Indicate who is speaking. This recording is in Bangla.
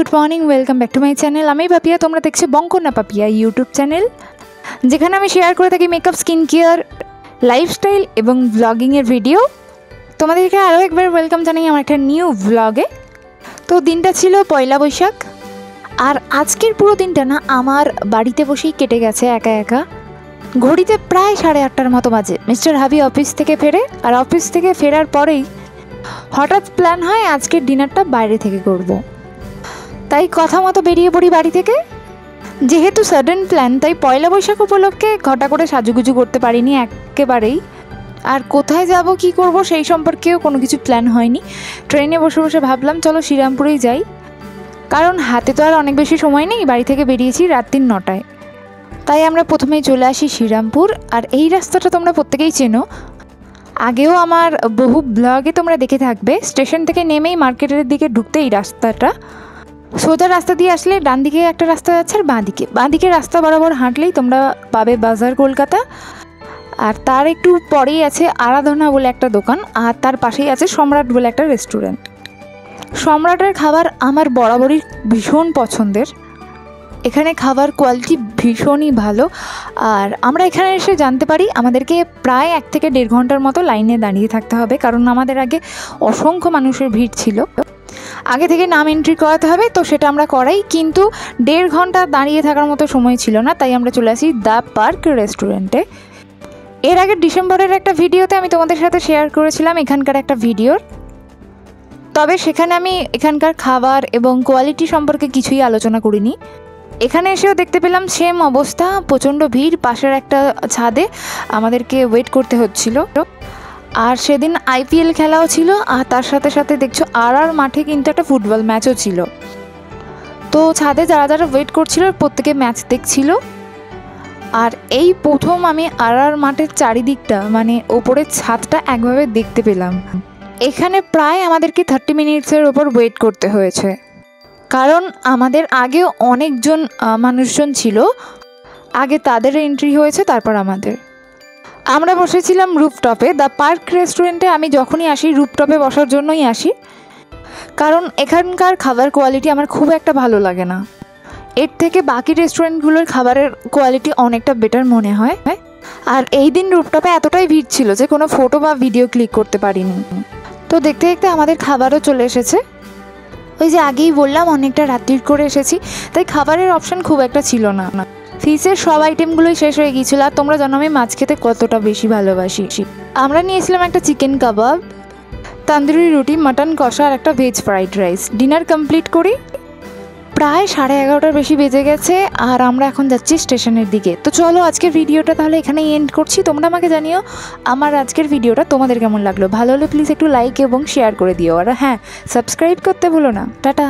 Speaker 1: Good morning welcome back to my channel. आमी पापिया तुम्हारा देखছো बंकन्या पापिया यूट्यूब चैनल যেখানে আমি শেয়ার করে থাকি মেকআপ স্কিন কেয়ার লাইফস্টাইল এবং ব্লগিংয়ের ভিডিও। তোমাদেরকে আরও একবার ওয়েলকাম জানাই আমার একটা নিউ ব্লগে। তো দিনটা ছিল পয়লা বৈশাখ, আর আজকের পুরো দিনটা না আমার বাড়িতে বসেই কেটে গেছে একা একা। ঘড়িতে প্রায় 8:30টার মতো বাজে। মিস্টার হাবি অফিস থেকে ফেরে, আর অফিস থেকে ফেরার পরেই হঠাৎ প্ল্যান হয় আজকের ডিনারটা বাইরে থেকে করব। তাই কথা মতো বেরিয়ে পড়ি বাড়ি থেকে। যেহেতু সাডেন প্ল্যান, তাই পয়লা বৈশাখ উপলক্ষে ঘটা করে সাজুগুজু করতে পারিনি একেবারেই। আর কোথায় যাব কি করব সেই সম্পর্কেও কোনো কিছু প্ল্যান হয়নি। ট্রেনে বসে বসে ভাবলাম চলো শ্রীরামপুরেই যাই, কারণ হাতে তো আর অনেক বেশি সময় নেই। বাড়ি থেকে বেরিয়েছি রাত্রি 9টায়। তাই আমরা প্রথমেই চলে আসি শ্রীরামপুর। আর এই রাস্তাটা তোমরা প্রত্যেকেই চেনো, আগেও আমার বহু ব্লগে তোমরা দেখে থাকবে। স্টেশন থেকে নেমেই মার্কেটের দিকে ঢুকতে এই রাস্তাটা, সোজা রাস্তা দিয়ে আসলে ডান দিকে একটা রাস্তা যাচ্ছে, আর বাঁ দিকে রাস্তা বরাবর হাঁটলেই তোমরা পাবে বাজার কলকাতা। আর তার একটু পরেই আছে আরাধনা বলে একটা দোকান, আর তার পাশেই আছে সম্রাট বলে একটা রেস্টুরেন্ট। সম্রাটের খাবার আমার বরাবরই ভীষণ পছন্দের। এখানে খাবার কোয়ালিটি ভীষণই ভালো। আর আমরা এখানে এসে জানতে পারি আমাদেরকে প্রায় 1 থেকে 1.5 ঘন্টার মতো লাইনে দাঁড়িয়ে থাকতে হবে, কারণ আমাদের আগে অসংখ্য মানুষের ভিড় ছিল। আগে থেকে নাম এন্ট্রি করাতে হবে, তো সেটা আমরা করাই, কিন্তু 1.5 ঘন্টা দাঁড়িয়ে থাকার মতো সময় ছিল না। তাই আমরা চলে আসি দ্য পার্ক রেস্টুরেন্টে। এর আগে ডিসেম্বরের একটা ভিডিওতে আমি তোমাদের সাথে শেয়ার করেছিলাম এখানকার একটা ভিডিওর, তবে সেখানে আমি এখানকার খাবার এবং কোয়ালিটি সম্পর্কে কিছুই আলোচনা করিনি। এখানে এসেও দেখতে পেলাম সেম অবস্থা, প্রচণ্ড ভিড়। পাশের একটা ছাদে আমাদেরকে ওয়েট করতে হচ্ছিল। আর সেদিন IPL খেলাও ছিল, আর তার সাথে সাথে দেখছো আর মাঠে কিন্তু একটা ফুটবল ম্যাচও ছিল। তো ছাদে যারা যারা ওয়েট করছিল প্রত্যেকে ম্যাচ দেখছিল। আর এই প্রথম আমি আর মাঠের চারিদিকটা, মানে ওপরের ছাদটা একভাবে দেখতে পেলাম। এখানে প্রায় আমাদেরকে 30 মিনিটসের ওপর ওয়েট করতে হয়েছে, কারণ আমাদের আগেও অনেকজন মানুষজন ছিল। আগে তাদের এন্ট্রি হয়েছে, তারপর আমাদের। আমরা বসেছিলাম রুফটপে। দ্য পার্ক রেস্টুরেন্টে আমি যখনই আসি রুফটপে বসার জন্যই আসি, কারণ এখানকার খাবার কোয়ালিটি আমার খুব একটা ভালো লাগে না। এর থেকে বাকি রেস্টুরেন্টগুলোর খাবারের কোয়ালিটি অনেকটা বেটার মনে হয়। আর এই দিন রুফটপে এতটাই ভিড় ছিল যে কোনো ফটো বা ভিডিও ক্লিক করতে পারিনি। তো দেখতে দেখতে আমাদের খাবারও চলে এসেছে। ওই যে আগেই বললাম অনেকটা রাত্রির করে এসেছি, তাই খাবারের অপশান খুব একটা ছিল না। ফিশের সব আইটেমগুলোই শেষ হয়ে গিয়েছিল। আর তোমরা জানো আমি মাছ খেতে কতটা বেশি ভালোবাসি। আমরা নিয়েছিলাম একটা চিকেন কাবাব, তান্দুরি রুটি, মাটন কষা আর একটা veg fried rice. Dinner complete করি প্রায় 11:30টার বেশি বেজে গেছে, আর আমরা এখন যাচ্ছি স্টেশনের দিকে। তো চলো আজকের ভিডিওটা তাহলে এখানেই এন্ড করছি। তোমরা আমাকে জানিও আমার আজকের ভিডিওটা তোমাদের কেমন লাগলো। ভালো হলে প্লিজ একটু লাইক এবং শেয়ার করে দিও। আর হ্যাঁ, সাবস্ক্রাইব করতে ভুলো না। টাটা।